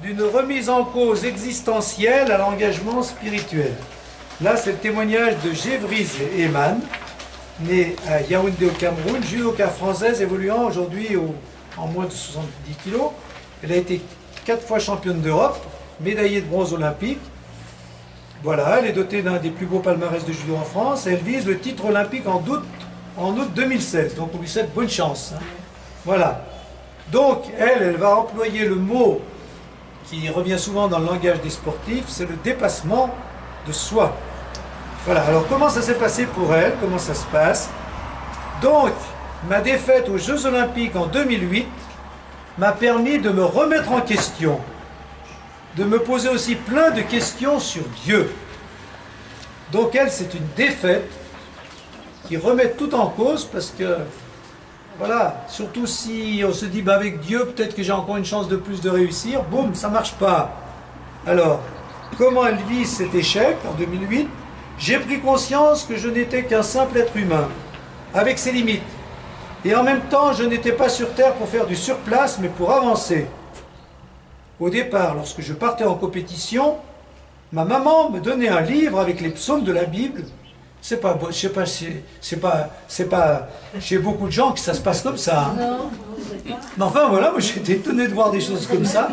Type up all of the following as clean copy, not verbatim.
d'une remise en cause existentielle à l'engagement spirituel. Là, c'est le témoignage de Gévrise Eman, né à Yaoundé au Cameroun, judoka française évoluant aujourd'hui en moins de 70 kilos. Elle a été 4 fois championne d'Europe, médaillée de bronze olympique. Voilà, elle est dotée d'un des plus beaux palmarès de judo en France. Elle vise le titre olympique en août 2016. Donc on lui souhaite bonne chance. Hein. Voilà. Donc elle va employer le mot qui revient souvent dans le langage des sportifs, c'est le dépassement de soi. Voilà, alors comment ça s'est passé pour elle? Comment ça se passe? Donc, ma défaite aux Jeux Olympiques en 2008 m'a permis de me remettre en question, de me poser aussi plein de questions sur Dieu. Donc elle, c'est une défaite qui remet tout en cause parce que, voilà, surtout si on se dit, bah avec Dieu, peut-être que j'ai encore une chance de plus de réussir, boum, ça ne marche pas. Alors, comment elle vit cet échec en 2008? J'ai pris conscience que je n'étais qu'un simple être humain, avec ses limites. Et en même temps, je n'étais pas sur Terre pour faire du surplace, mais pour avancer. Au départ, lorsque je partais en compétition, ma maman me donnait un livre avec les psaumes de la Bible. C'est pas chez beaucoup de gens que ça se passe comme ça. Hein. Mais enfin, voilà, moi j'étais étonné de voir des choses comme ça.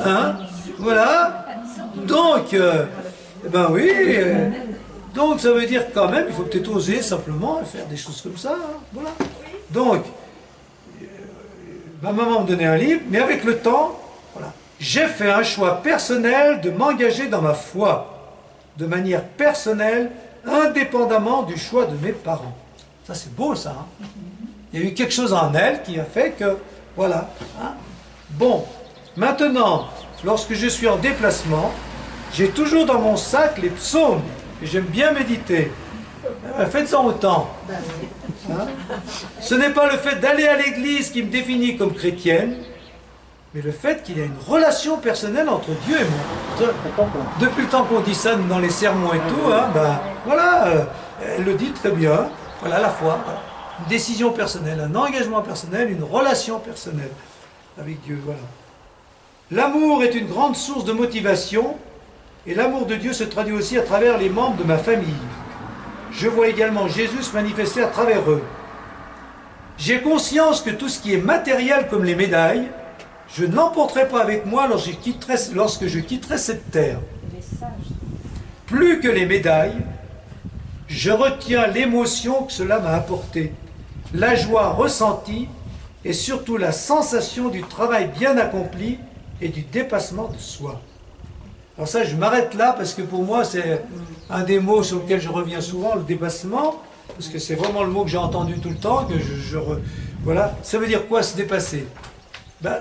Hein, voilà. Donc, ben oui, donc ça veut dire quand même, il faut peut-être oser simplement faire des choses comme ça. Hein, voilà. Donc, ma maman me donnait un livre, mais avec le temps, voilà, j'ai fait un choix personnel de m'engager dans ma foi, de manière personnelle, indépendamment du choix de mes parents. Ça c'est beau ça. Hein. Il y a eu quelque chose en elle qui a fait que, voilà. Hein. Bon, maintenant, lorsque je suis en déplacement, j'ai toujours dans mon sac les psaumes, et j'aime bien méditer. Faites-en autant. Hein? Ce n'est pas le fait d'aller à l'église qui me définit comme chrétienne, mais le fait qu'il y a une relation personnelle entre Dieu et moi. Depuis le temps qu'on dit ça dans les sermons et tout, hein, ben, voilà, elle le dit très bien. Voilà la foi. Voilà. Une décision personnelle, un engagement personnel, une relation personnelle avec Dieu. Voilà. L'amour est une grande source de motivation. Et l'amour de Dieu se traduit aussi à travers les membres de ma famille. Je vois également Jésus se manifester à travers eux. J'ai conscience que tout ce qui est matériel comme les médailles, je ne l'emporterai pas avec moi lorsque je quitterai cette terre. Plus que les médailles, je retiens l'émotion que cela m'a apportée, la joie ressentie et surtout la sensation du travail bien accompli et du dépassement de soi. Alors ça, je m'arrête là parce que pour moi, c'est un des mots sur lequel je reviens souvent, le dépassement, parce que c'est vraiment le mot que j'ai entendu tout le temps, que voilà. Ça veut dire quoi, se dépasser? Ben,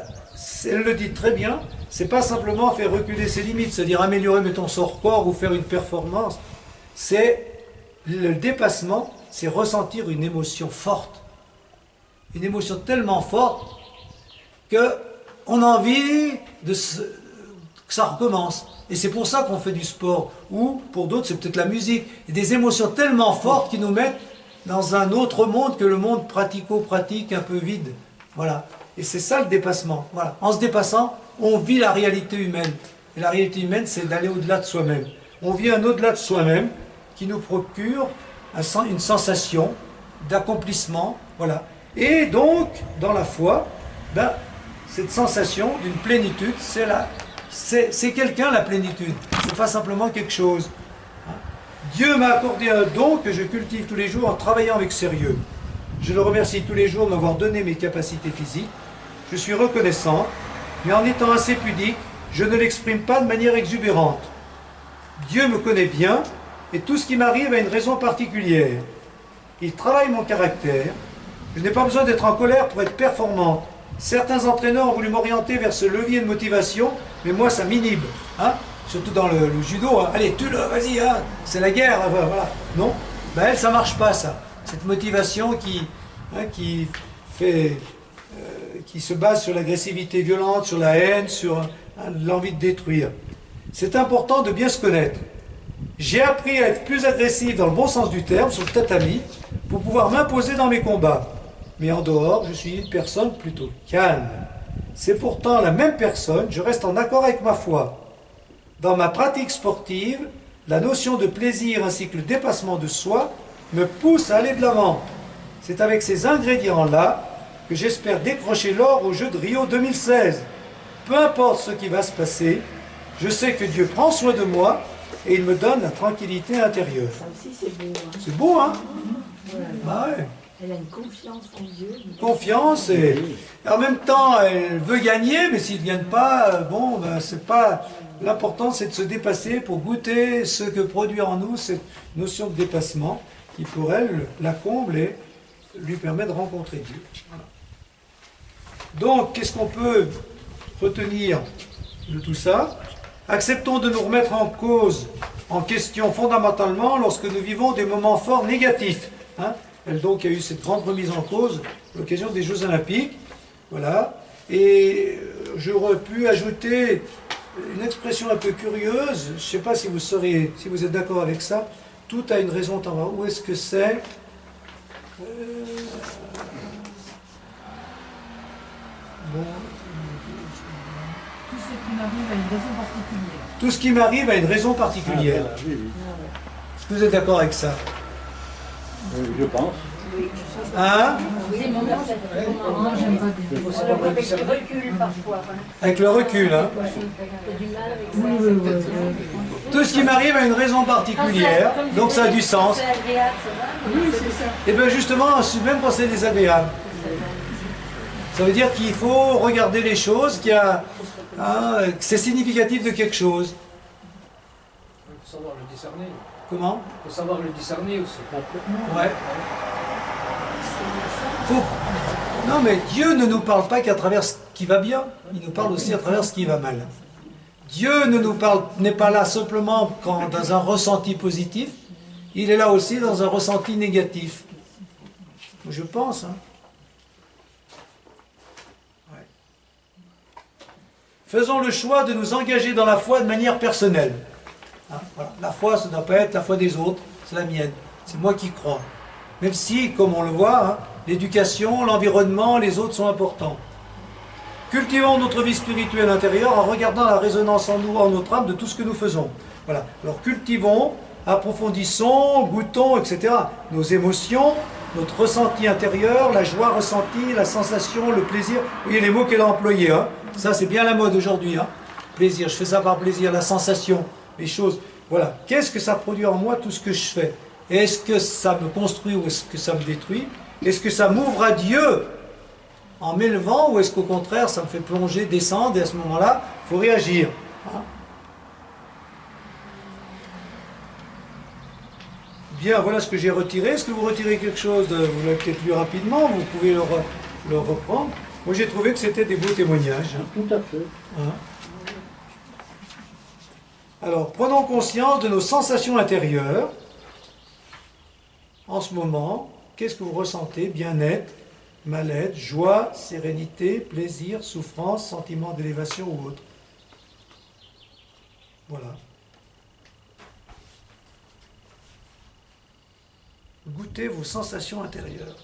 elle le dit très bien, c'est pas simplement faire reculer ses limites, c'est-à-dire améliorer, mettons, son corps ou faire une performance. C'est le dépassement, c'est ressentir une émotion forte. Une émotion tellement forte qu'on a envie que ça recommence. Et c'est pour ça qu'on fait du sport. Ou, pour d'autres, c'est peut-être la musique. Et des émotions tellement fortes qui nous mettent dans un autre monde que le monde pratico-pratique un peu vide. Voilà. Et c'est ça le dépassement. Voilà. En se dépassant, on vit la réalité humaine. Et la réalité humaine, c'est d'aller au-delà de soi-même. On vit un au-delà de soi-même qui nous procure une sensation d'accomplissement. Voilà. Et donc, dans la foi, ben, cette sensation d'une plénitude, c'est quelqu'un la plénitude. C'est pas simplement quelque chose. Dieu m'a accordé un don que je cultive tous les jours en travaillant avec sérieux. Je le remercie tous les jours de m'avoir donné mes capacités physiques. Je suis reconnaissant, mais en étant assez pudique, je ne l'exprime pas de manière exubérante. Dieu me connaît bien et tout ce qui m'arrive a une raison particulière. Il travaille mon caractère. Je n'ai pas besoin d'être en colère pour être performante. Certains entraîneurs ont voulu m'orienter vers ce levier de motivation, mais moi ça m'inhibe. Hein? Surtout dans le judo. Hein? Allez, tue-le, vas-y, hein? C'est la guerre. Hein? Voilà. Non, ben elle, ça ne marche pas, ça. Cette motivation qui se base sur l'agressivité violente, sur la haine, sur l'envie de détruire. C'est important de bien se connaître. J'ai appris à être plus agressif dans le bon sens du terme, sur le tatami, pour pouvoir m'imposer dans mes combats. Mais en dehors, je suis une personne plutôt calme. c'est pourtant la même personne, je reste en accord avec ma foi. Dans ma pratique sportive, la notion de plaisir ainsi que le dépassement de soi me pousse à aller de l'avant. C'est avec ces ingrédients-là que j'espère décrocher l'or aux Jeux de Rio 2016. Peu importe ce qui va se passer, je sais que Dieu prend soin de moi et il me donne la tranquillité intérieure. Ça aussi, c'est beau. Hein. C'est beau, hein? Voilà. Bah ouais. Elle a une confiance en Dieu. Confiance et en même temps elle veut gagner, mais s'il ne gagne pas, bon, ben, c'est pas. L'important c'est de se dépasser pour goûter ce que produit en nous cette notion de dépassement qui pour elle la comble et lui permet de rencontrer Dieu. Voilà. Donc, qu'est-ce qu'on peut retenir de tout ça? Acceptons de nous remettre en cause, en question fondamentalement lorsque nous vivons des moments forts négatifs. Hein? Donc il y a eu cette grande remise en cause à l'occasion des Jeux Olympiques. Voilà. Et j'aurais pu ajouter une expression un peu curieuse. Je ne sais pas si vous si vous êtes d'accord avec ça. Tout a une raison temporelle. Où est-ce que c'est? Bon. Tout ce qui m'arrive a une raison particulière. Tout ce qui m'arrive a une raison particulière. Ah, oui, oui. Est-ce que vous êtes d'accord avec ça? Je pense. Hein? Des moments, Moi, j'aime pas bien. avec le recul parfois. Hein. Avec le recul. Hein? T'as du mal avec ça. Oui. Tout ce qui m'arrive a une raison particulière, donc ça a du sens. C'est agréable, ça va. Oui, c'est ça. Et bien justement, même quand c'est désagréable. Ça veut dire qu'il faut regarder les choses, que c'est significatif de quelque chose. Il faut savoir le discerner. Comment? Il faut savoir le discerner aussi. Ouais. Non, mais Dieu ne nous parle pas qu'à travers ce qui va bien, il nous parle aussi à travers ce qui va mal. Dieu ne nous parle, n'est pas là simplement dans un ressenti positif, il est là aussi dans un ressenti négatif. Je pense. Hein. Ouais. Faisons le choix de nous engager dans la foi de manière personnelle. Hein, voilà. La foi, ça ne doit pas être la foi des autres, c'est la mienne. C'est moi qui crois. Même si, comme on le voit, hein, l'éducation, l'environnement, les autres sont importants. Cultivons notre vie spirituelle intérieure en regardant la résonance en nous, en notre âme, de tout ce que nous faisons. Voilà. Alors cultivons, approfondissons, goûtons, etc. Nos émotions, notre ressenti intérieur, la joie ressentie, la sensation, le plaisir. Vous voyez les mots qu'elle a employés. Hein. Ça, c'est bien la mode aujourd'hui. Hein. Plaisir, je fais ça par plaisir, la sensation, les choses. Voilà. Qu'est-ce que ça produit en moi, tout ce que je fais? Est-ce que ça me construit ou est-ce que ça me détruit? Est-ce que ça m'ouvre à Dieu en m'élevant ou est-ce qu'au contraire ça me fait plonger, descendre et à ce moment-là, il faut réagir. Hein? Bien, voilà ce que j'ai retiré. Est-ce que vous retirez quelque chose vous l'avez peut-être lu rapidement, vous pouvez le reprendre. Moi j'ai trouvé que c'était des beaux témoignages. Tout à fait. Hein? Alors, prenons conscience de nos sensations intérieures. En ce moment, qu'est-ce que vous ressentez? Bien-être, mal-être, joie, sérénité, plaisir, souffrance, sentiment d'élévation ou autre. Voilà. Goûtez vos sensations intérieures.